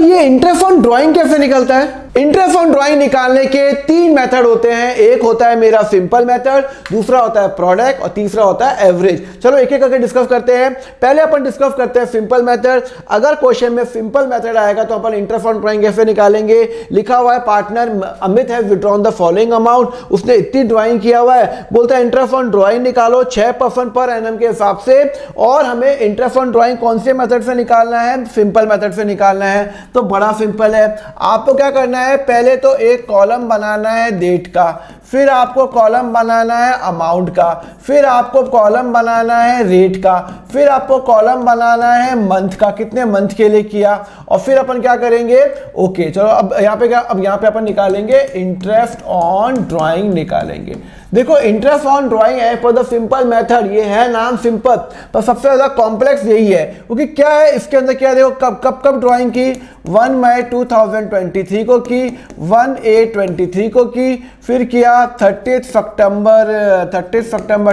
ये interest on drawing कैसे निकलता है? इंटरेस्ट ऑन ड्राइंग निकालने के 3 मेथड होते हैं। एक होता है मेरा सिंपल मेथड, दूसरा होता है प्रोडक्ट और तीसरा होता है एवरेज। चलो एक एक करके डिस्कस करते हैं। पहले अपन डिस्कस करते हैं सिंपल मेथड। अगर क्वेश्चन में सिंपल मेथड आएगा तो अपन इंटरेस्ट ऑन ड्राइंग कैसे निकालेंगे? लिखा हुआ है partner Amit has withdrawn the following amount, उसने इतनी ड्राइंग किया हुआ है, बोलता है इंटरेस्ट ऑन ड्राइंग निकालो 6% पर एनम के हिसाब से, और हमें इंटरेस्ट ऑन ड्राइंग कौन से मेथड से निकालना है? सिंपल मेथड से निकालना है। तो बड़ा सिंपल है, आपको क्या करना है, पहले तो एक कॉलम बनाना है डेट का, फिर आपको कॉलम बनाना है अमाउंट का, फिर आपको कॉलम बनाना है रेट का, फिर आपको कॉलम बनाना है मंथ का, कितने मंथ के लिए किया, और फिर अपन क्या करेंगे, ओके चलो अब यहाँ पे क्या, अब यहाँ पे अपन निकालेंगे इंटरेस्ट ऑन ड्राइंग निकालेंगे। देखो इंटरेस्ट ऑन ड्राइंग है फॉर द सिंपल मेथड, ये है नाम सिंपल, पर सबसे ज्यादा कॉम्प्लेक्स यही है, क्योंकि क्या है इसके अंदर, क्या देखो कब कब कब ड्राइंग की, 1 मई 2023 को की, 1/8/23 को की, फिर किया 30 सितंबर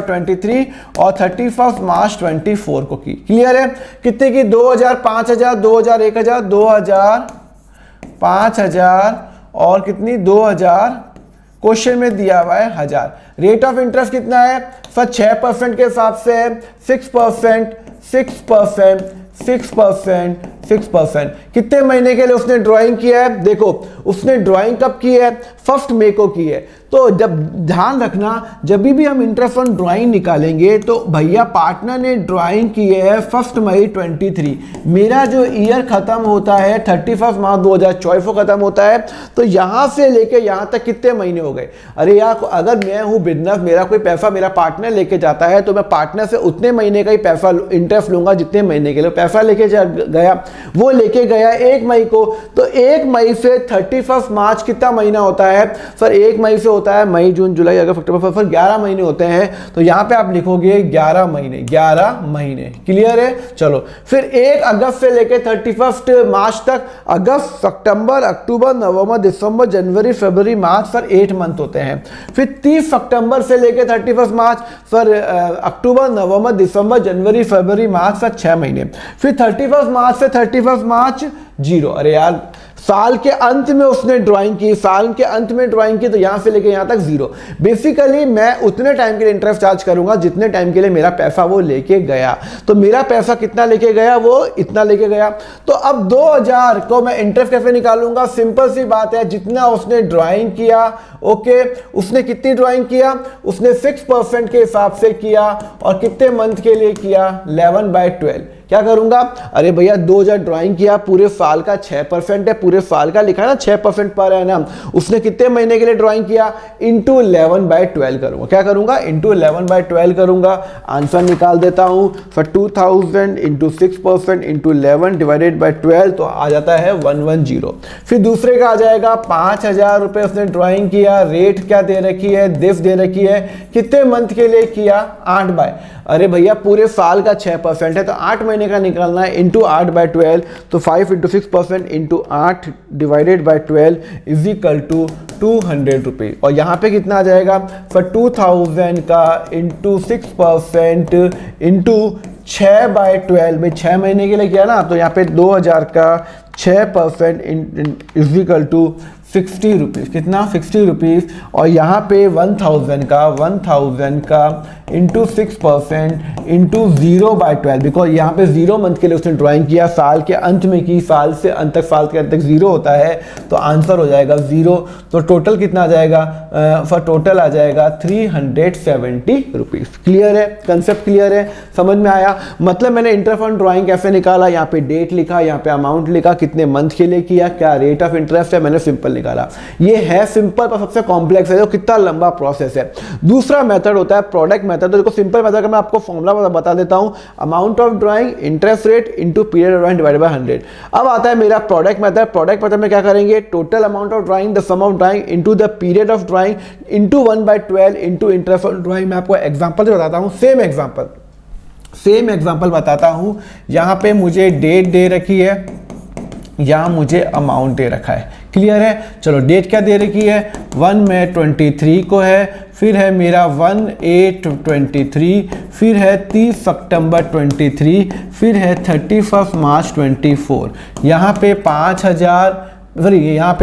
23 और 31 मार्च 24 को की। क्लियर है? कितने की? 2000, 5000, 2000, 1000, 2000, 5000 और कितनी 2000, क्वेश्चन में दिया हुआ है 1000। रेट ऑफ इंटरेस्ट कितना है सर? 6% के हिसाब से है, 6%, 6%, 6%, 6%। कितने महीने के लिए उसने ड्राइंग किया है? देखो उसने ड्राइंग कब की है? 1 मई को की है। तो जब ध्यान रखना, जब भी हम इंटरेस्ट ऑन ड्राइंग निकालेंगे तो भैया पार्टनर ने ड्राइंग की है 1 मई 23, मेरा जो ईयर खत्म होता है 31 मार्च 2024 को खत्म होता है, तो यहां से लेके यहां तक कितने महीने हो गए? अरे यार अगर मैं हूं बिजनेस, मेरा कोई पैसा मेरा पार्टनर लेके जाता है तो मैं पार्टनर से उतने महीने का ही पैसा इंटरेस्ट लूंगा जितने महीने के लिए पैसा लेके गया। वो लेके गया 1 मई को, तो 1 मई से 31 मार्च कितना महीना होता है सर? 1 मई से होता है मई, जून, जुलाई, अगस्त, अक्टूबर, फरवरी, 11 महीने होते हैं। तो यहां पे आप लिखोगे 11 महीने, 11 महीने। क्लियर है? चलो फिर 1 अगस्त से लेके 31 मार्च तक, अगस्त, सितंबर, अक्टूबर, नवंबर, दिसंबर, जनवरी, फरवरी, मार्च, सर 8 मंथ होते हैं। फिर 30 सितंबर से लेके 31 मार्च, सर अक्टूबर, नवंबर, दिसंबर, जनवरी, फरवरी, मार्च, सर 6 महीने। फिर 31 मार्च से 31 मार्च 0। अरे यार साल के अंत में उसने ड्राइंग की, साल के अंत में ड्राइंग की, तो यहां से लेके यहां तक 0। बेसिकली मैं उतने टाइम के लिए इंटरेस्ट चार्ज करूंगा जितने टाइम के लिए मेरा पैसा वो लेके गया। तो मेरा पैसा कितना लेके गया? वो इतना लेके गया। तो अब 2000 को मैं इंटरेस्ट कैसे निकालूंगा? सिंपल सी बात है, जितना उसने ड्राइंग किया, ओके, उसने कितनी ड्राइंग किया? उसने 6% के हिसाब से किया, और कितने मंथ के लिए किया? 11/12। क्या करूंगा? अरे भैया 2000 ड्राइंग किया, पूरे साल का 6% है, पूरे साल का लिखा है ना 6% पर एनम, उसने कितने महीने के लिए ड्राइंग किया? इंटू 11/12 करूंगा। क्या करूंगा? इंटू 11/12 करूंगा। आंसर निकाल देता हूं, for 2000 into 6% into 11 divided by 12, तो आ जाता है 110। फिर दूसरे का आ जाएगा 5000 रुपए उसने ड्राइंग किया, रेट क्या दे रखी है? दिस दे रखी है, कितने मंथ के लिए किया? 8 बाय, अरे भैया पूरे साल का 6% है तो 8 महीने का निकालना है, इंटू 8/12, तो 5 into 6% into 8 divided by 12 is equal to 200 रुपये। और यहाँ पे कितना आ जाएगा? फॉर 2000 का इंटू 6% इंटू 6/12 में 6 महीने के लिए किया ना, तो यहाँ पे 2000 का 6% इज इक्वल टू 60 रुपीज़। कितना? 60 रुपीज़। और यहाँ पे 1000 का इंटू 6% इंटू 0/12, बिकॉज यहाँ पे 0 मंथ के लिए उसने ड्राइंग किया, साल के अंत में की, साल से अंत तक, साल के अंत तक 0 होता है, तो आंसर हो जाएगा 0। तो टोटल कितना आ जाएगा? फॉर टोटल आ जाएगा 370 रुपीज़। क्लियर है? कंसेप्ट क्लियर है? समझ में आया? मतलब मैंने इंटरेस्ट ऑन ड्राइंग कैसे निकाला, यहाँ पे डेट लिखा, यहाँ पे अमाउंट लिखा, कितने मंथ के लिए किया, क्या रेट ऑफ इंटरेस्ट है, मैंने सिंपल निकाला। ये है सिंपल पर सबसे कॉम्प्लेक्स है, जो कितना लंबा प्रोसेस है। दूसरा मेथड होता है प्रोडक्ट मेथड। तो देखो सिंपल मेथड का मैं आपको फॉर्मूला बता देता हूं, amount of drawing interest rate into period of drawing divided by 100। अब आता है मेरा प्रोडक्ट मेथड। प्रोडक्ट मेथड में क्या करेंगे? Total amount of drawing, the sum of drawing into the period of drawing into 1/12 into interest of drawing. मैं आपको example बताता हूं, सेम एग्जांपल बताता हूं। यहां पे मुझे डेट दे रखी है यहाँ मुझे अमाउंट दे रखा है। क्लियर है? चलो डेट क्या दे रखी है, 1 मई 23 को है, फिर है मेरा 1/8/23, फिर है 30 सितंबर 23, फिर है 31 मार्च 24। यहाँ पे 5000, सॉरी यहाँ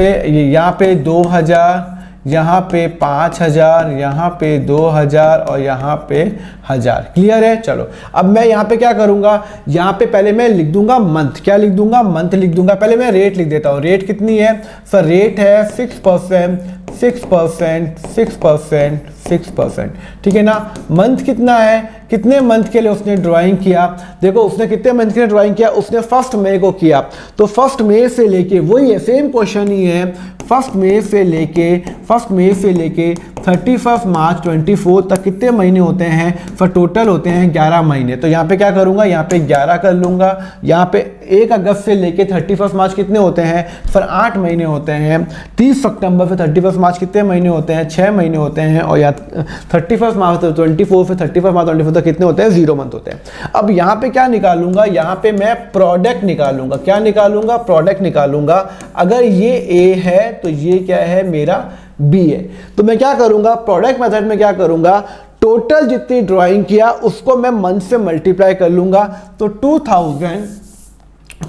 पे 2000, यहाँ पे 5000, यहाँ पे 2000 और यहाँ पे 1000। क्लियर है? चलो अब मैं यहाँ पे क्या करूँगा, यहाँ पे पहले मैं लिख दूंगा मंथ। क्या लिख दूंगा? मंथ लिख दूंगा। पहले मैं रेट लिख देता हूँ। रेट कितनी है सर? रेट है 6%, 6%, 6%, 6%। ठीक है ना? मंथ कितना है, कितने मंथ के लिए उसने ड्राइंग किया? देखो उसने कितने मंथ के लिए ड्राइंग किया, उसने 1 मई को किया, तो 1 मई से लेके वही है, सेम क्वेश्चन ही है, 1 मई से लेके 31 मार्च 24 तक कितने महीने होते हैं? फिर टोटल होते हैं 11 महीने। तो यहाँ पे क्या करूँगा, यहाँ पे 11 कर लूँगा। यहाँ पे 1 अगस्त से लेके 31 मार्च कितने होते हैं? फिर 8 महीने होते हैं। 30 सितंबर से 31 मार्च कितने महीने होते हैं? 6 महीने होते हैं। और या 31 मार्च 24 से 31 मार्च 24 तक कितने होते हैं? 0 मंथ होते हैं। अब यहाँ पे क्या निकालूंगा, यहाँ पे मैं प्रोडक्ट निकालूंगा। क्या निकालूंगा? प्रोडक्ट निकालूंगा। अगर ये ए है तो ये क्या है? मेरा बी है। तो मैं क्या करूंगा, प्रोडक्ट मेथड में क्या करूंगा, टोटल जितनी ड्राइंग किया उसको मैं मंथ से मल्टीप्लाई कर लूंगा। तो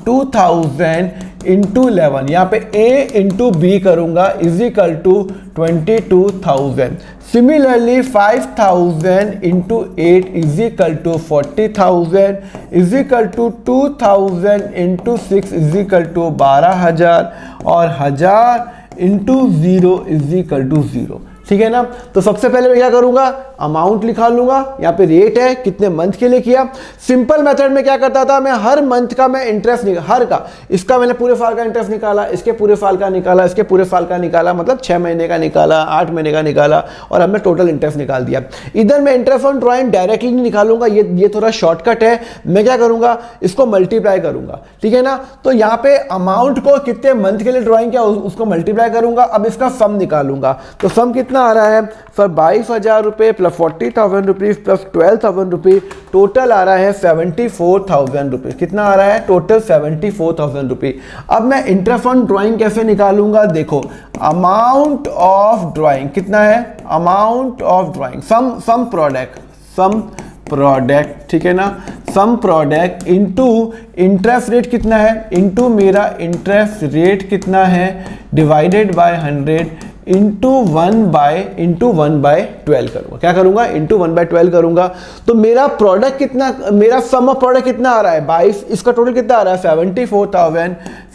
2000 इंटू 11, यहाँ पे A इंटू बी करूंगा, is equal to 22,000। Similarly 5000 into 8 is equal to 40,000, is equal to 2000 into 6 is equal to 12,000 और 1000 इंटू 0 इज इक्वल टू 0। ठीक है ना? तो सबसे पहले मैं क्या करूंगा, अमाउंट लिखा लूंगा। यहाँ पे रेट है, कितने मंथ के लिए किया। सिंपल मेथड में क्या करता था, मैं हर मंथ का मैं इंटरेस्ट हर का, इसका मैंने पूरे साल का इंटरेस्ट निकाला, इसके पूरे साल का निकाला, इसके पूरे साल का निकाला, मतलब 6 महीने का निकाला, 8 महीने का निकाला और हमने टोटल इंटरेस्ट निकाल दिया। इधर मैं इंटरेस्ट ऑन ड्राइंग डायरेक्टली नहीं निकालूंगा, ये थोड़ा शॉर्टकट है। मैं क्या करूंगा, इसको मल्टीप्लाई करूंगा। ठीक है ना? तो यहाँ पे अमाउंट को कितने मंथ के लिए ड्राइंग किया उसको मल्टीप्लाई करूंगा। अब इसका सम निकालूंगा। तो सम कितना आ रहा है सर? 22,000 रुपये प्लस 40,000 रुपीज़ प्लस 12,000 रुपये, टोटल आ रहा है 74,000 रुपये। कितना आ रहा है? टोटल 74,000 रुपये। अब मैं इंटरेस्ट ऑन ड्राइंग कैसे निकालूंगा? देखो अमाउंट ऑफ ड्राइंग कितना है, amount of drawing sum product, ठीक है ना, sum product into interest rate कितना है, इनटू मेरा इंटरेस्ट रेट कितना है डिवाइडेड बाय 100 इंटू 1/12 करूंगा। क्या करूंगा? इंटू 1/12 करूंगा। तो मेरा प्रोडक्ट कितना, मेरा सम ऑफ प्रोडक्ट कितना आ रहा है? 22। इसका टोटल कितना आ रहा है?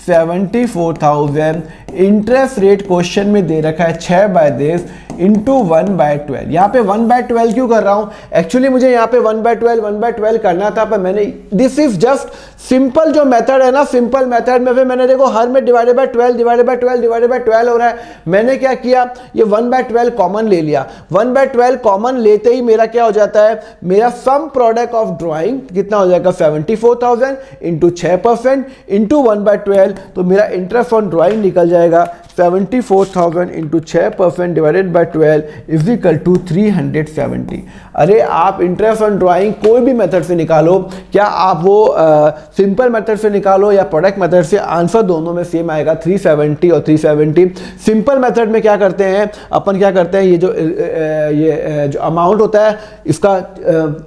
74,000। इंटरेस्ट रेट क्वेश्चन में दे रखा है 6/10 इंटू 1/12। यहाँ पे 1/12 क्यों कर रहा हूँ? एक्चुअली मुझे यहाँ पे 1/12 करना था, पर मैंने, दिस इज जस्ट सिंपल जो मेथड है ना, सिंपल मेथड में फिर मैंने देखो हर में डिवाइडेड बाय 12 हो रहा है। मैंने क्या किया, ये 1/12 कॉमन ले लिया। 1/12 कॉमन लेते ही मेरा क्या हो जाता है, मेरा सम प्रोडक्ट ऑफ ड्राइंग कितना हो जाएगा? 74,000 इंटू 6% इंटू 1/12। तो मेरा इंटरेस्ट ऑन ड्राइंग निकल जाएगा 74,000 into 6% divided by 12 is equal to 370। अरे आप इंटरेस्ट ऑन ड्राइंग कोई भी मेथड से निकालो, क्या आप वो सिंपल मेथड से निकालो या प्रोडक्ट मेथड से, आंसर दोनों में सेम आएगा, 370 और 370। सिंपल मेथड में क्या करते हैं अपन, क्या करते हैं, ये जो अमाउंट होता है इसका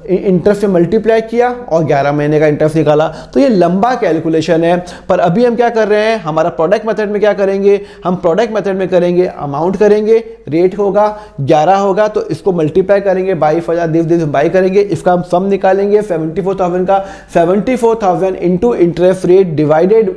इंटरेस्ट से मल्टीप्लाई किया और 11 महीने का इंटरेस्ट निकाला। तो ये लंबा कैलकुलेशन है, पर अभी हम क्या कर रहे हैं, हमारा प्रोडक्ट मेथड में क्या करेंगे, हम प्रोडक्ट मेथड में करेंगे, अमाउंट करेंगे, रेट होगा 11 होगा तो इसको मल्टीप्लाई करेंगे, 22,000 बाई करेंगे, इसका हम सम निकालेंगे 74,000 का, 74,000 into interest rate divided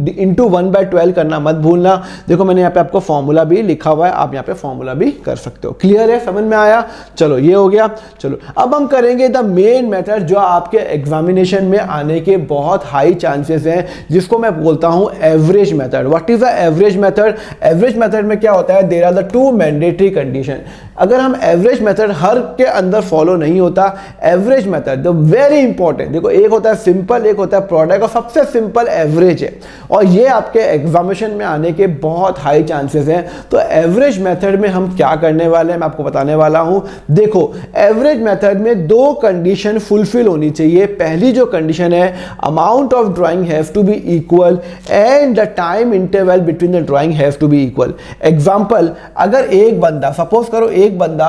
into 1/12 करना मत भूलना। देखो मैंने यहाँ पे आपको फॉर्मूला भी लिखा हुआ है, आप यहाँ पे फॉर्मूला भी कर सकते हो। क्लियर है? समझ में आया? चलो ये हो गया। चलो अब हम करेंगे द मेन मेथड जो आपके एग्जामिनेशन में आने के बहुत हाई चांसेस हैं, जिसको मैं बोलता हूं average method. What is the average method? Average method में क्या होता है, there are the two mandatory condition. अगर हम एवरेज मेथड हर के अंदर फॉलो नहीं होता, average method the very important, देखो एक होता है सिंपल, एक होता है प्रोडक्ट, और सबसे सिंपल एवरेज है, और ये आपके एग्जामिनेशन में आने के बहुत हाई चांसेस हैं। तो एवरेज मेथड में हम क्या करने वाले हैं मैं आपको बताने वाला हूं। देखो एवरेज मेथड में दो कंडीशन फुलफिल होनी चाहिए। पहली जो कंडीशन है, amount of drawing have to be equal and the time interval between the drawing have to be equal. Example, अगर एक बंदा, सपोज करो एक बंदा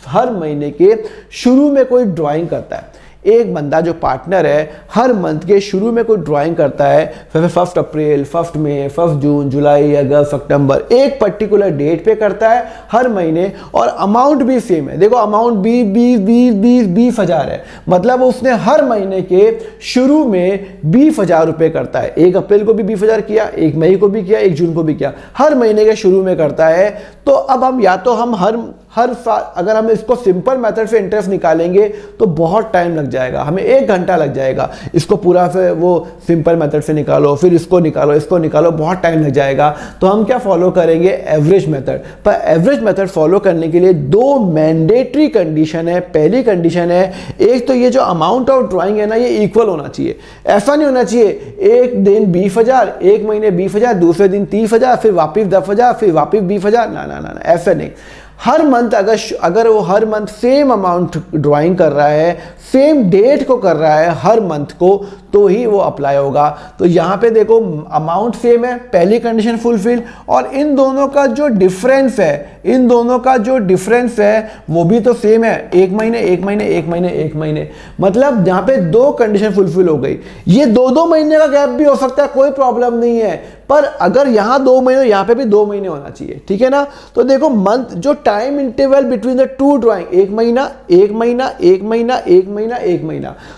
हर महीने के शुरू में कोई ड्राइंग करता है, एक बंदा जो पार्टनर है हर मंथ के शुरू में कोई ड्राइंग करता है, 1 अप्रैल, 1 मई, 1 जून, जुलाई, अगस्त, सितंबर, एक पर्टिकुलर डेट पे करता है हर महीने, और अमाउंट भी सेम है। देखो अमाउंट 20,000 है, मतलब उसने हर महीने के शुरू में 20,000 रुपये करता है। 1 अप्रैल को भी 20,000 किया, 1 मई को भी किया, 1 जून को भी किया, हर महीने के शुरू में करता है। तो अब हम या तो हम हर साल अगर हम इसको सिंपल मेथड से इंटरेस्ट निकालेंगे तो बहुत टाइम लग जाएगा, हमें 1 घंटा लग जाएगा। इसको पूरा फिर वो सिंपल मेथड से निकालो, फिर इसको निकालो, बहुत टाइम लग जाएगा। तो हम क्या फॉलो करेंगे, एवरेज मेथड। पर एवरेज मेथड फॉलो करने के लिए दो मैंडेटरी कंडीशन है। पहली कंडीशन है, एक तो ये जो अमाउंट ऑफ ड्राइंग है ना, ये इक्वल होना चाहिए। ऐसा नहीं होना चाहिए एक दिन 20,000, एक महीने 20,000, दूसरे दिन 30,000, फिर वापिस 10,000, फिर वापिस 20,000, ना, ऐसा नहीं। हर मंथ अगर वो हर मंथ सेम अमाउंट ड्राइंग कर रहा है, सेम डेट को कर रहा है हर मंथ को, तो ही वो अप्लाई होगा। तो यहाँ पे देखो अमाउंट सेम है, पहली कंडीशन फुलफिल, और इन दोनों का जो डिफरेंस है वो भी तो सेम है, 1 महीने, मतलब यहाँ पे दो कंडीशन फुलफिल हो गई। ये 2-2 महीने का गैप भी हो सकता है, कोई प्रॉब्लम नहीं है, पर अगर यहाँ 2 महीने, यहाँ पे भी 2 महीने होना चाहिए, ठीक है ना। तो देखो मंथ जो time interval between the two drawing, 1 महीना,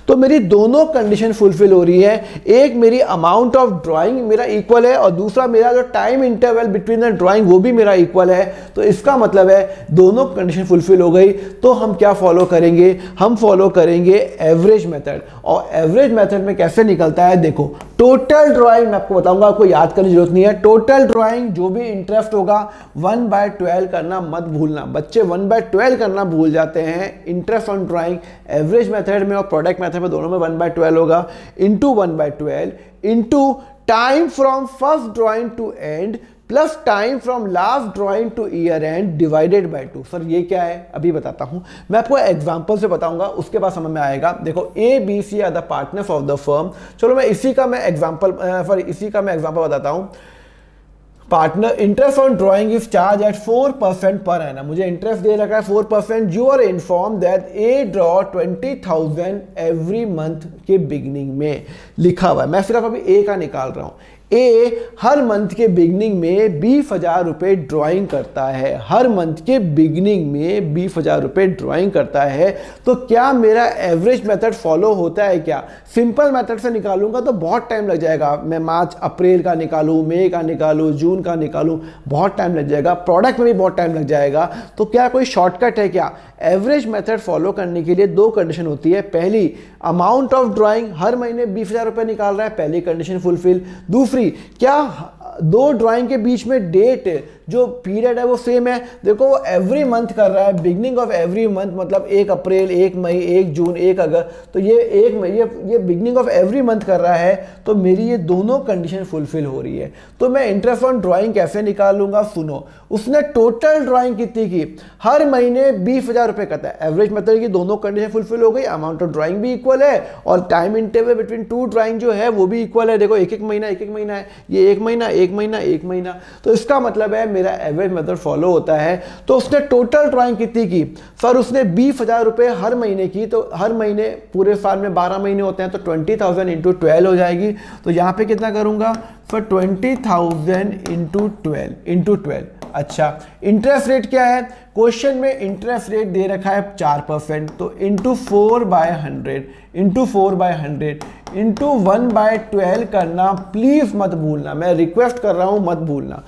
तो मेरी दोनों कंडीशन फुलफिल हो रही है। एक मेरी अमाउंट ऑफ ड्राइंग मेरा इक्वल है, और दूसरा मेरा जो time interval between the drawing वो भी मेरा इक्वल है। तो इसका मतलब है दोनों कंडीशन फुलफिल हो गई। तो हम क्या फॉलो करेंगे, हम फॉलो करेंगे एवरेज मेथड। और एवरेज मेथड में कैसे निकलता है, देखो टोटल ड्राइंग मैं आपको बताऊंगा, आपको याद करने की जरूरत नहीं है। टोटल ड्राइंग जो भी इंटरेस्ट होगा 1/12 करना मत भूलना। बच्चे 1/12 करना भूल जाते हैं interest on drawing. Average method में और प्रोडक्ट मेथड में दोनों में 1/12 होगा, into 1/12 into time from first drawing to end plus time from last drawing to year end divided by 2। Sir ये क्या है, अभी बताता हूं, मैं आपको एग्जांपल से बताऊंगा, उसके बाद समझ में आएगा। देखो A, B, C are the partners of the firm. चलो मैं इसी का मैं एग्जांपल बताता हूं। Partner interest on drawing is charge at 4% per annum. मुझे इंटरेस्ट दे रखा है 4%। You are inform that A draw 20,000 every month के बिगिनिंग में लिखा हुआ है। मैं सिर्फ अभी ए का निकाल रहा हूं। ए हर मंथ के बिगनिंग में 20,000 रुपये ड्राइंग करता है, हर मंथ के बिगनिंग में 20,000 रुपये ड्राइंग करता है। तो क्या मेरा एवरेज मेथड फॉलो होता है क्या? सिंपल मेथड से निकालूंगा तो बहुत टाइम लग जाएगा। मैं मार्च अप्रैल का निकालूं, मई का निकालूं, जून का निकालूं, बहुत टाइम लग जाएगा। प्रोडक्ट में भी बहुत टाइम लग जाएगा। तो क्या कोई शॉर्टकट है क्या? एवरेज मेथड फॉलो करने के लिए दो कंडीशन होती है। पहली, अमाउंट ऑफ ड्राइंग हर महीने 20,000 रुपये निकाल रहा है, पहली कंडीशन फुलफिल। दूसरी, क्या दो ड्राइंग के बीच में डेट जो पीरियड है वो सेम है। देखो वो एवरी मंथ कर रहा है, बिगनिंग ऑफ एवरी मंथ, मतलब 1 अप्रैल, 1 मई, 1 जून, 1 अगस्त, तो ये 1 मई, ये बिगनिंग ऑफ एवरी मंथ कर रहा है। तो मेरी ये दोनों कंडीशन फुलफिल हो रही है। तो मैं इंटरेस्ट ऑन ड्राइंग कैसे निकालूंगा, सुनो। उसने टोटल ड्राइंग कितनी की, हर महीने 20,000 रुपये करता है। एवरेज मतलब की दोनों कंडीशन फुलफिल हो गई, अमाउंट ऑफ ड्राइंग भी इक्वल है और time interval between two drawing जो है वो भी इक्वल है। देखो एक एक महीना है, ये 1 महीना, 1 महीना। तो इसका मतलब है मेरा एवरेज मेथड फॉलो होता है। तो उसने टोटल ड्राइंग कितनी की, सर उसने 20,000 रुपये हर महीने की। तो हर महीने पूरे साल में 12 महीने होते हैं, तो 20,000 इंटू 12 हो जाएगी। तो यहाँ पे कितना करूंगा, सर 20,000 इंटू 12। अच्छा, इंटरेस्ट रेट क्या है, क्वेश्चन में इंटरेस्ट रेट दे रखा है 4%, तो इंटू 4/100 इंटू 1/12 करना प्लीज मत भूलना, मैं रिक्वेस्ट कर रहा हूं मत भूलना।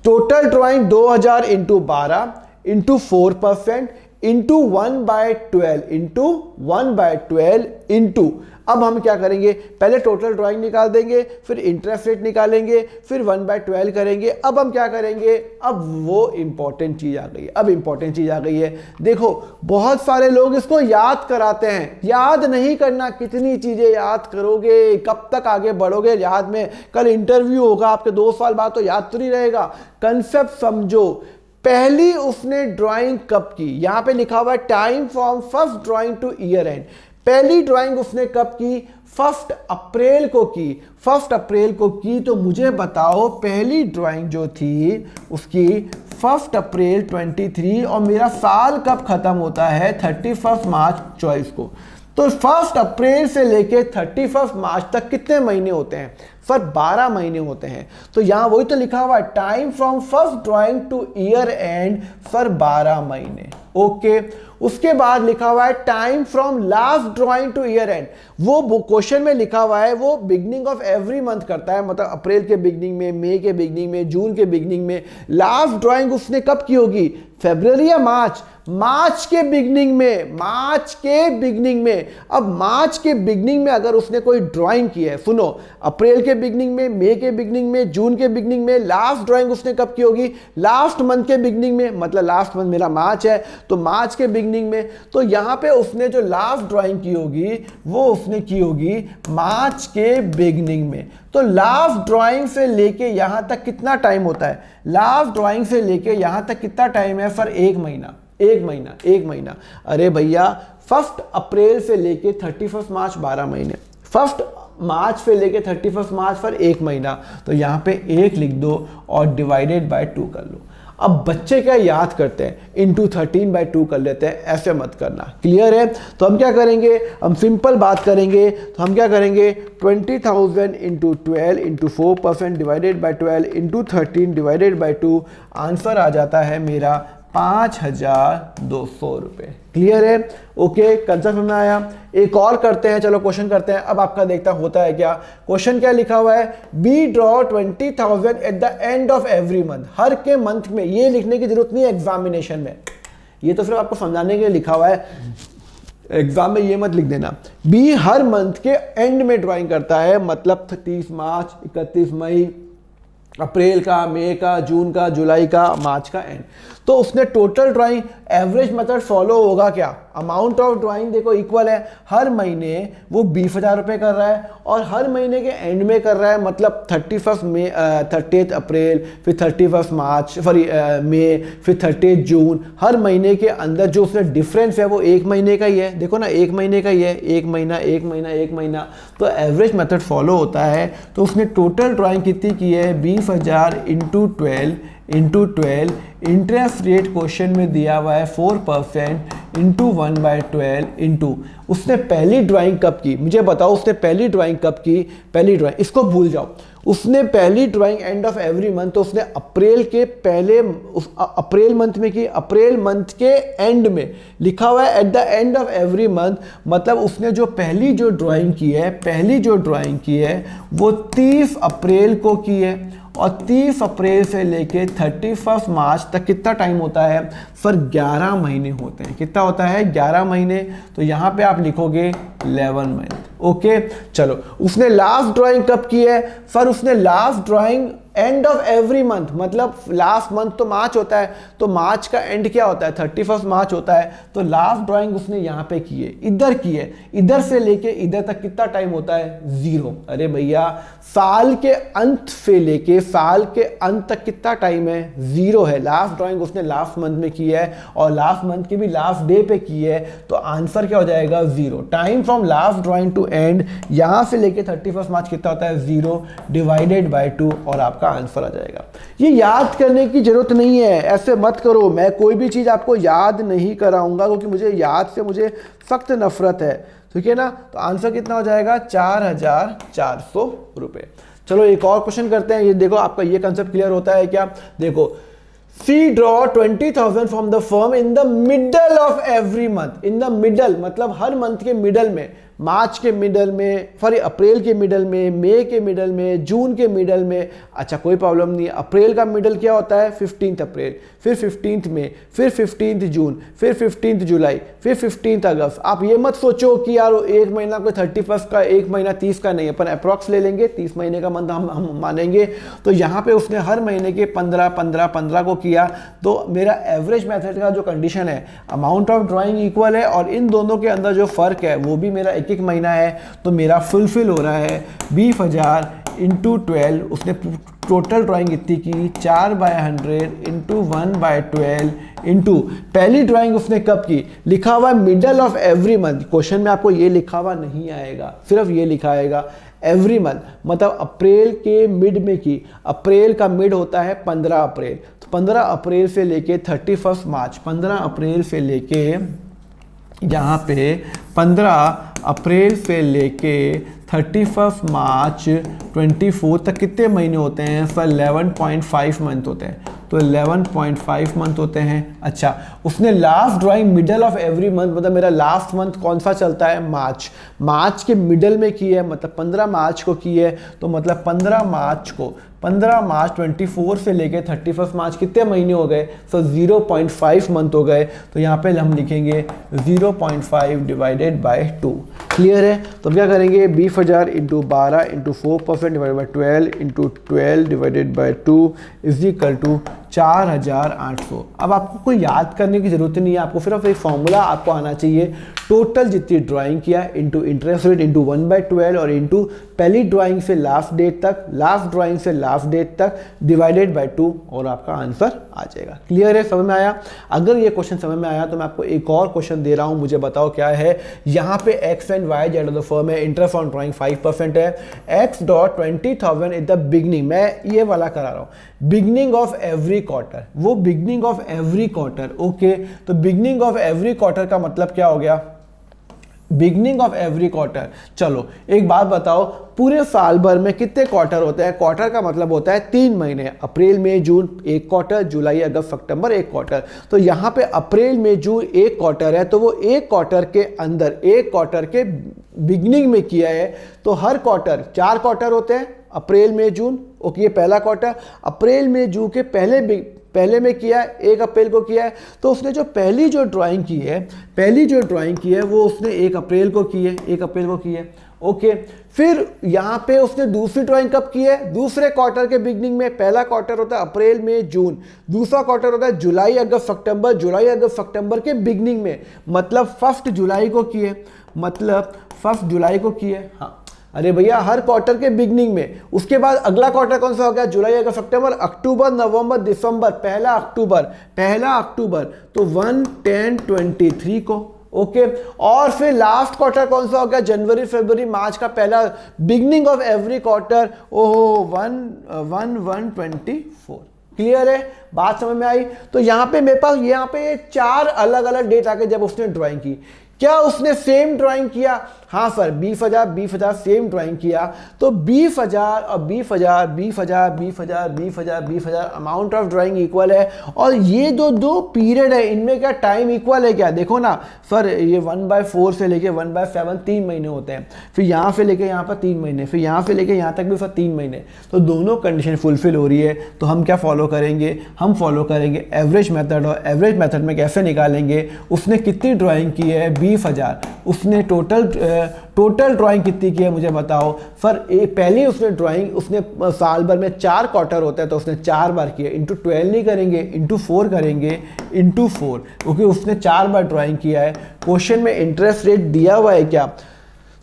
Total drawing 2,000 into 12 into 4% into 1/12 into अब हम क्या करेंगे, पहले टोटल ड्राइंग निकाल देंगे, फिर इंटरेस्ट रेट निकालेंगे, फिर 1/12 करेंगे। अब हम क्या करेंगे, अब वो इंपॉर्टेंट चीज आ गई है, अब इंपॉर्टेंट चीज आ गई है। देखो बहुत सारे लोग इसको याद कराते हैं, याद नहीं करना, कितनी चीजें याद करोगे, कब तक आगे बढ़ोगे याद में, कल इंटरव्यू होगा आपके 2 साल बाद तो याद तो नहीं रहेगा। कंसेप्ट समझो। पहली उसने ड्राइंग कब की, यहां पे लिखा हुआ है time from first drawing to year and. पहली ड्राइंग उसने कब की, 1 अप्रैल को की, 1 अप्रैल को की। तो मुझे बताओ पहली ड्राइंग जो थी उसकी 1 अप्रैल 23, और मेरा साल कब खत्म होता है, 31 मार्च 24 को। तो 1 अप्रैल से लेके 31 मार्च तक कितने महीने होते हैं सर, 12 महीने होते हैं। तो यहां वही तो लिखा हुआ है time from first drawing to year and sir 12 महीने। ओके, उसके बाद लिखा हुआ है time from last drawing to year and. वो क्वेश्चन में लिखा हुआ है वो बिगनिंग ऑफ एवरी मंथ करता है, मतलब अप्रैल के बिगनिंग में, मई के बिगनिंग में, जून के बिगनिंग में। लास्ट ड्राइंग उसने कब की होगी, फरवरी या मार्च, मार्च के बिगनिंग में, मार्च के बिगनिंग में। अब मार्च के बिगनिंग में अगर उसने कोई ड्राइंग की है, सुनो, अप्रैल के बिगनिंग में, मई के बिगनिंग में, जून के बिगनिंग में, लास्ट ड्राइंग उसने कब की होगी, लास्ट मंथ के बिगनिंग में, मतलब लास्ट मंथ मेरा मार्च है तो मार्च के बिगनिंग में। तो यहां पे उसने जो लास्ट ड्राइंग की होगी वो उसने की होगी मार्च के बिगनिंग में। तो लास्ट ड्राइंग से लेके यहां तक कितना टाइम होता है, लास्ट ड्राइंग से लेके यहां तक कितना टाइम है सर, 1 महीना, 1 महीना, 1 महीना। अरे भैया 1 अप्रैल से लेके 31 मार्च 12 महीने, 1 मार्च से लेके 31 मार्च पर 1 महीना। तो यहां पे 1 लिख दो और डिवाइडेड बाय 2 कर लो। अब बच्चे क्या याद करते हैं, इंटू 13/2 कर लेते हैं, ऐसे मत करना। क्लियर है? तो हम क्या करेंगे, हम सिंपल बात करेंगे। तो हम क्या करेंगे, 20,000 into 12 into 4% divided by 12 into 13 divided by 2। Answer आ जाता है मेरा 5,200 रुपये। क्लियर है? ओके, कंसेप्ट में आया। एक और करते हैं, चलो क्वेश्चन करते हैं। अब आपका देखता होता है क्या, क्वेश्चन क्या लिखा हुआ है, B draw 20,000 at the end of every month. हर के मंथ में, ये लिखने की जरूरत नहीं है एग्जामिनेशन में, ये तो सिर्फ आपको समझाने के लिए लिखा हुआ है, एग्जाम में ये मत लिख देना। बी हर मंथ के एंड में ड्राइंग करता है, मतलब 30 मार्च, 31 मई, अप्रैल का, मई का, जून का, जुलाई का, मार्च का एंड। तो उसने total drawing average method follow होगा क्या, अमाउंट ऑफ ड्राइंग देखो इक्वल है, हर महीने वो 20,000 रुपये कर रहा है और हर महीने के एंड में कर रहा है, मतलब 31 मई, 30 अप्रैल, फिर 31 मार्च, सॉरी मई, फिर 30 जून। हर महीने के अंदर जो उसने डिफरेंस है वो 1 महीने का ही है, देखो ना 1 महीने का ही है, 1 महीना 1 महीना 1 महीना। तो एवरेज मेथड फॉलो होता है। तो उसने टोटल ड्राइंग कितनी की है, 20,000 इंटू 12 इंटरेस्ट रेट क्वेश्चन में दिया हुआ है 4% इंटू 1/12 इंटू। उसने पहली ड्राइंग कब की, मुझे बताओ उसने पहली ड्राइंग कब की, पहली ड्राइंग, इसको भूल जाओ, उसने पहली drawing and of every month, तो उसने अप्रैल के पहले, अप्रैल मंथ में की, अप्रैल मंथ के एंड में लिखा हुआ है eight the end of every month, मतलब उसने जो पहली जो ड्राइंग की है, पहली जो ड्राइंग की है वो 30 अप्रैल को की है, और 30 अप्रैल से लेके 31 मार्च तक कितना टाइम होता है सर, 11 महीने होते हैं। कितना होता है, 11 महीने। तो यहां पे आप लिखोगे 11 मंथ। ओके, चलो उसने लास्ट ड्राइंग कब की है सर, उसने last drawing and of every month, मतलब लास्ट मंथ तो मार्च होता है, तो मार्च का एंड क्या होता है, 31 मार्च होता है। तो लास्ट ड्राइंग उसने यहां पे की है, इधर की है, इधर से लेके इधर तक कितना टाइम होता है, 0। अरे भैया साल के अंत से लेके साल के अंत तक कितना टाइम है, 0 है। लास्ट ड्राइंग उसने लास्ट मंथ में की है और लास्ट मंथ की भी लास्ट डे पे की है, तो आंसर क्या हो जाएगा, 0। Time from last drawing to end, यहां से लेके 31 मार्च कितना होता है, 0 डिवाइडेड बाय 2, और आपका आंसर आ जाएगा। ये याद करने की जरूरत नहीं है, ऐसे मत करो, मैं कोई भी चीज आपको याद नहीं कराऊंगा क्योंकि मुझे याद से मुझे सख्त नफरत है, ठीक है ना। तो आंसर कितना हो जाएगा, 4,400 रुपए। चलो एक और क्वेश्चन करते हैं। ये देखो आपका ये कंसेप्ट क्लियर होता है क्या, देखो C draw 20,000 from the firm in the middle of every month. In the middle मतलब हर मंथ के मिडल में, मार्च के मिडल में, सॉरी अप्रैल के मिडल में, मई के मिडल में, जून के मिडल में, अच्छा कोई प्रॉब्लम नहीं है। अप्रैल का मिडल क्या होता है 15 अप्रैल, फिर 15 मई, फिर 15 जून, फिर 15 जुलाई, फिर 15 अगस्त। आप ये मत सोचो कि यार एक महीना कोई 31 का, एक महीना 30 का नहीं, अपन अप्रॉक्स ले लेंगे, 30 महीने का मंथ हम मानेंगे। तो यहाँ पे उसने हर महीने के 15 15 15 को किया। तो मेरा एवरेज मेथड का जो कंडीशन है, अमाउंट ऑफ ड्राइंग इक्वल है और इन दोनों के अंदर जो फर्क है वो भी मेरा एक एक महीना है, तो मेरा फुलफिल हो रहा है 20,000 इंटू 12। उसने टोटल ड्राइंग इतनी की 4/100 इंटू 1/12 इंटू, पहली ड्राइंग उसने कब की, लिखा हुआ middle of every month. Question में आपको ये लिखा हुआ नहीं आएगा, सिर्फ ये लिखा आएगा एवरी मंथ, मतलब अप्रैल के मिड में की। अप्रैल का मिड होता है 15 अप्रैल, तो 15 अप्रैल से लेके 31 मार्च, 15 अप्रैल से लेके यहाँ पे 15 अप्रैल से लेके 31 मार्च 24 तक कितने महीने होते हैं सर? 11.5 मंथ होते हैं, तो 11.5 मंथ होते हैं। अच्छा, उसने last drawing middle of every month, मतलब मेरा लास्ट मंथ कौन सा चलता है? मार्च। मार्च के मिडल में की है, मतलब 15 मार्च को की है, तो मतलब 15 मार्च को, 15 मार्च 24 से लेके 31 मार्च कितने महीने हो गए? तो 0.5 मंथ हो गए। तो यहाँ पे हम लिखेंगे 0.5 डिवाइडेड बाय 2। क्लियर है? तो क्या करेंगे, 20,000 into 12 into 4% divided by 12 into 12 divided by 2 is equal to 4,800। अब आपको कोई याद करने की जरूरत नहीं है, आपको सिर्फ एक फॉर्मूला आपको आना चाहिए। टोटल जितनी ड्राइंग किया इंटू इंटरेस्ट रेट इंटू 1/12 और इंटू पहली ड्राइंग से लास्ट डेट तक, लास्ट ड्राइंग से लास्ट डेट तक डिवाइडेड बाय 2 और आपका आंसर आ जाएगा। क्लियर है? समझ में आया? अगर ये क्वेश्चन समझ में आया तो मैं आपको एक और क्वेश्चन दे रहा हूं, मुझे बताओ क्या है। यहाँ पे X and Y Z of the firm है, इंटरेस्ट ऑन ड्राइंग 5% है। X dot 20,000 is the beginning, मैं ये वाला करा रहा हूँ, बिगनिंग ऑफ एवरी क्वार्टर, वो beginning of every quarter. Okay, तो बिगनिंग ऑफ एवरी क्वार्टर का मतलब क्या हो गया? Beginning of every quarter. चलो एक बात बताओ, पूरे साल भर में कितने क्वार्टर होते हैं? क्वार्टर का मतलब होता है 3 महीने, अप्रैल मई जून एक क्वार्टर, जुलाई अगस्त सितंबर एक क्वार्टर। तो यहाँ पे अप्रैल मई जून एक क्वार्टर है, तो वो एक क्वार्टर के अंदर, एक क्वार्टर के बिगनिंग में किया है। तो हर क्वार्टर 4 क्वार्टर होते हैं, अप्रैल मई जून, ओके, ये पहला क्वार्टर। अप्रैल मई जून के पहले में किया है, 1 अप्रैल को किया है। तो उसने जो पहली ड्राइंग की है वो उसने 1 अप्रैल को की है, 1 अप्रैल को की है। ओके, फिर यहाँ पे उसने दूसरी ड्राइंग कब की है? दूसरे क्वार्टर के बिगनिंग में। पहला क्वार्टर होता है अप्रैल मई जून, दूसरा क्वार्टर होता है जुलाई अगस्त सितंबर, जुलाई अगस्त सितंबर के बिगनिंग में, मतलब 1 जुलाई को की है, मतलब 1 जुलाई को की है। हाँ, अरे भैया हर क्वार्टर के बिगनिंग में। उसके बाद अगला क्वार्टर कौन सा हो गया? जुलाई अगस्त सितंबर, अक्टूबर नवंबर दिसंबर, पहला अक्टूबर, तो 1/10/23 को। ओके, और फिर लास्ट क्वार्टर कौन सा हो गया? जनवरी फरवरी मार्च का पहला, बिगनिंग ऑफ एवरी क्वार्टर, ओहो 1/1/24। क्लियर है? बात समझ में आई? तो यहाँ पे मेरे पास यहाँ पे 4 अलग अलग डेट आके जब उसने ड्राइंग की, क्या उसने सेम ड्राइंग किया? हाँ सर, 20,000 सेम ड्राइंग किया। तो 20,000 और 20,000 अमाउंट ऑफ ड्राइंग इक्वल है। और ये जो 2 पीरियड है इनमें क्या टाइम इक्वल है क्या? देखो ना सर, ये 1/4 से लेके 1/7 3 महीने होते हैं, फिर यहाँ से लेके यहाँ पर 3 महीने, फिर यहाँ से लेके यहाँ तक भी सर 3 महीने। तो दोनों कंडीशन फुलफिल हो रही है। तो हम क्या फॉलो करेंगे? हम फॉलो करेंगे एवरेज मेथड। और एवरेज मेथड में कैसे निकालेंगे? उसने कितनी ड्राइंग की है? 20,000। उसने टोटल ड्राइंग कितनी की है मुझे बताओ सर? पहली उसने ड्राइंग, उसने साल भर में 4 क्वार्टर होता है, तो उसने 4 बार किया। इंटू 12 नहीं करेंगे, इंटू 4 करेंगे, इंटू 4, क्योंकि उसने 4 बार ड्राइंग किया है। क्वेश्चन में इंटरेस्ट रेट दिया हुआ है क्या?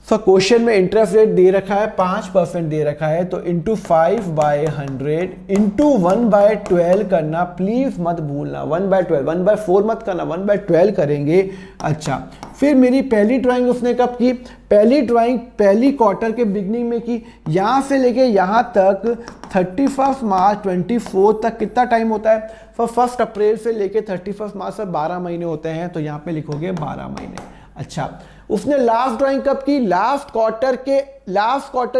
सर क्वेश्चन में इंटरेस्ट रेट दे रखा है 5% दे रखा है, तो इंटू 5/100 इंटू 1/12 करना, प्लीज मत भूलना। 1/12, 1/4 मत करना, 1/12 करेंगे। अच्छा, फिर मेरी पहली ड्राइंग उसने कब की? पहली ड्राइंग पहली क्वार्टर के बिगनिंग में की। यहाँ से लेके यहाँ तक 31 मार्च 24 तक कितना टाइम होता है? फिर 1 अप्रैल से लेके 31 मार्च तक 12 महीने होते हैं, तो यहाँ पे लिखोगे 12 महीने। अच्छा, उसने लास्ट ड्राइंग कब की? लास्ट क्वार्टर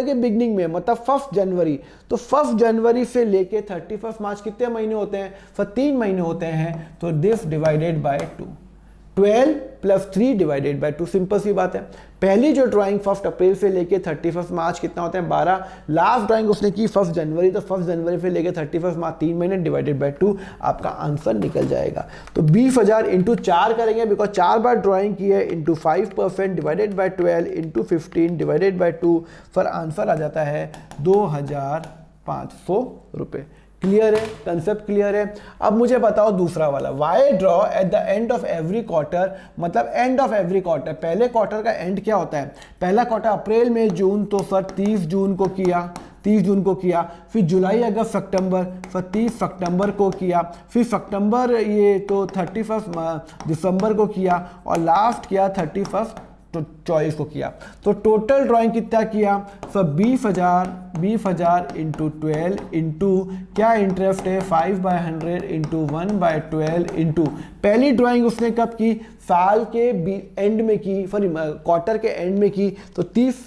के बिगनिंग में, मतलब 1 जनवरी। तो 1 जनवरी से लेके 31 मार्च कितने महीने होते हैं? 3 महीने होते हैं, तो this divided by 2। 12 + 3 divided by 2, simple सी बात है। पहली जो ड्राइंग 1 अप्रैल से लेके 31 मार्च कितना होता है 12, लास्ट ड्राइंग उसने की 1 जनवरी, तो 1 जनवरी से लेके 31 मार्च 3 महीने डिवाइडेड बाय 2, आपका आंसर निकल जाएगा। तो 20,000 इंटू 4 करेंगे बिकॉज 4 बार ड्राइंग की है, into 5% divided by 12 into 15 divided by 2, फिर आंसर आ जाता है 2,500 रुपये। क्लियर है, कंसेप्ट क्लियर है। अब मुझे बताओ दूसरा वाला, Y draw at the end of every quarter, मतलब एंड ऑफ एवरी क्वार्टर, पहले क्वार्टर का एंड क्या होता है, पहला क्वार्टर अप्रैल मई जून, तो सर 30 जून को किया, 30 जून को किया, फिर जुलाई अगस्त सितंबर, फिर 30 सितंबर को किया, फिर सितंबर ये तो 31 दिसंबर को किया, और लास्ट किया 31 तो 24 को किया। तो टोटल ड्राइंग कितना किया सर 20,000 इंटू 12 इंटू क्या इंटरेस्ट है 5/100 इंटू 1/12 इंटू पहली ड्राइंग उसने कब की, साल के एंड में की, सॉरी क्वार्टर के एंड में की, तो 30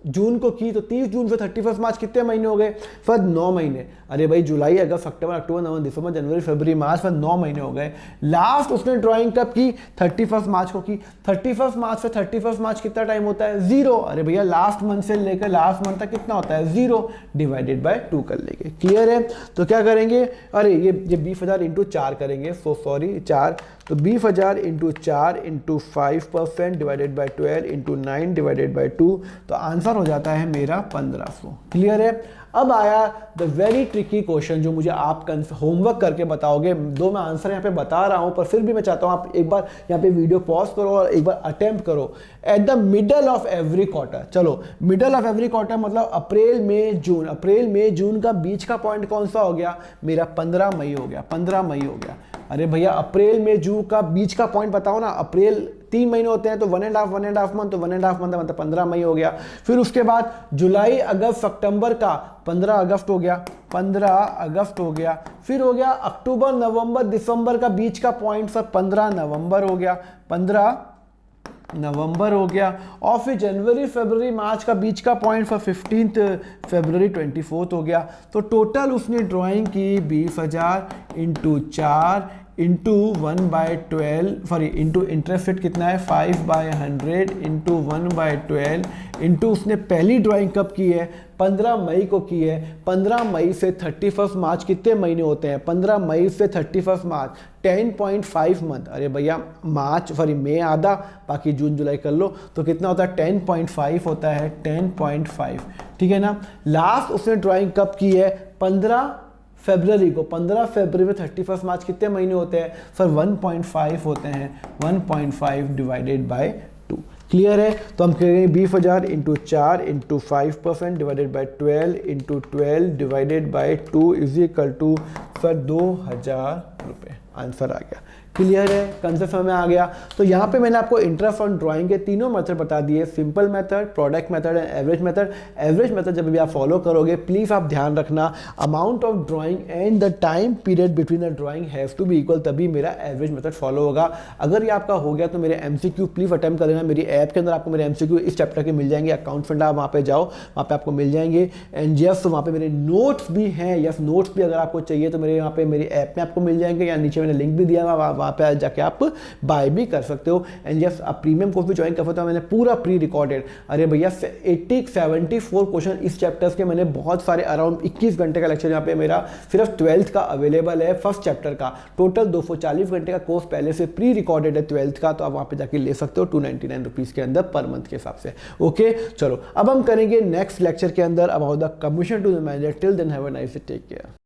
जून को की, तो 30 जून से 31 मार्च कितने महीने हो गए, फिर 9 महीने। अरे भाई जुलाई अगस्त सितंबर अक्टूबर नवंबर दिसंबर जनवरी फरवरी मार्च, फिर 9 महीने हो गए। लास्ट उसने ड्राइंग कब की, 31 मार्च को की। 31 मार्च से 31 मार्च कितना टाइम होता है 0। अरे भैया लास्ट मंथ से लेकर लास्ट मंथ तक कितना होता है 0 डिवाइडेड बाय 2 कर लेंगे। क्लियर है, तो क्या करेंगे, अरे ये 20,000 इंटू 4 करेंगे, सो सॉरी 4, तो 20,000 into 4 into 5% divided by 12 into 9 divided by 2, तो आंसर हो जाता है मेरा 1500। क्लियर है। अब आया द वेरी ट्रिकी क्वेश्चन जो मुझे आप होमवर्क करके बताओगे। दो मैं आंसर यहाँ पे बता रहा हूँ, पर फिर भी मैं चाहता हूँ आप एक बार यहाँ पे वीडियो पॉज करो और एक बार अटेम्प्ट करो। At the middle of every quarter, चलो मिडल ऑफ एवरी क्वार्टर मतलब अप्रैल मई जून, अप्रैल मई जून का बीच का पॉइंट कौन सा हो गया मेरा 15 मई हो गया, 15 मई हो गया। अरे भैया अप्रैल में जून का बीच का पॉइंट बताओ ना, अप्रैल 3 महीने होते हैं तो 1.5 मंथ, तो 1.5 मंथ मतलब 15 मई हो गया। फिर उसके बाद जुलाई अगस्त सितंबर का 15 अगस्त हो गया, 15 अगस्त हो गया। फिर हो गया अक्टूबर नवंबर दिसंबर का बीच का पॉइंट सर 15 नवंबर हो गया, 15 नवंबर हो गया। और फिर जनवरी फरवरी मार्च का बीच का पॉइंट फॉर 15 फरवरी 24 हो गया। तो टोटल उसने ड्राइंग की 20,000 into 4 into 1/12 sorry into interest rate कितना है 5/100 इंटू 1/12 इंटू उसने पहली ड्राइंग कब की है 15 मई को की है। 15 मई से 31 मार्च कितने महीने होते हैं, 15 मई से 31 मार्च 10.5 मंथ। अरे भैया मार्च सॉरी मई आधा, बाकी जून जुलाई कर लो, तो कितना होता है 10.5 होता है, 10.5, ठीक है ना। लास्ट उसने ड्राइंग कब की है 15 फरवरी को, 15 फरवरी में 31 मार्च कितने महीने होते हैं सर 1.5 होते हैं, 1.5 डिवाइडेड बाय 2। क्लियर है, तो हम करेंगे 20,000 into 4 into 5% divided by 12 into 12 divided by 2 is equal to sir 2,000 रुपये। आंसर आ गया। क्लियर है, कंसेप्ट समझ में आ गया। तो यहाँ पे मैंने आपको इंटरेस्ट ऑन ड्राइंग के तीनों मेथड बता दिए, simple method, product method and average method. Average method जब भी आप फॉलो करोगे प्लीज आप ध्यान रखना amount of drawing and the time period between the drawing have to be equal, तभी मेरा एवरेज मेथड फॉलो होगा। अगर ये आपका हो गया तो मेरे MCQ प्लीज अटेम्प्ट कर लेना। मेरी ऐप के अंदर आपको मेरे MCQ इस चैप्टर के मिल जाएंगे, अकाउंट फंड आप वहाँ पे जाओ, वहाँ पे आपको मिल जाएंगे। एंड यस वहाँ पे मेरे नोट्स भी हैं, यस नोट्स भी अगर आपको चाहिए तो मेरे यहाँ पे मेरी ऐप में आपको मिल जाएंगे, या नीचे मैंने लिंक भी दिया हुआ, वहाँ पे जाके आप बाय भी कर सकते हो। एंड यस आप प्रीमियम कोर्स भी ज्वाइन कर सकते हो, मैंने पूरा प्री रिकॉर्डेड, अरे भैया 74 क्वेश्चन इस चैप्टर्स के मैंने बहुत सारे अराउंड 21 घंटे का लेक्चर यहाँ पे मेरा सिर्फ 12th का अवेलेबल है। फर्स्ट चैप्टर का टोटल 240 घंटे का कोर्स पहले से प्री रिकॉर्डेड है 12th का, तो आप वहाँ पे जाके ले सकते हो 299 रुपीज़ के अंदर पर मंथ के हिसाब से। ओके चलो अब हम करेंगे नेक्स्ट लेक्चर के अंदर about the commission to the manager. Till then have a nice day, take care.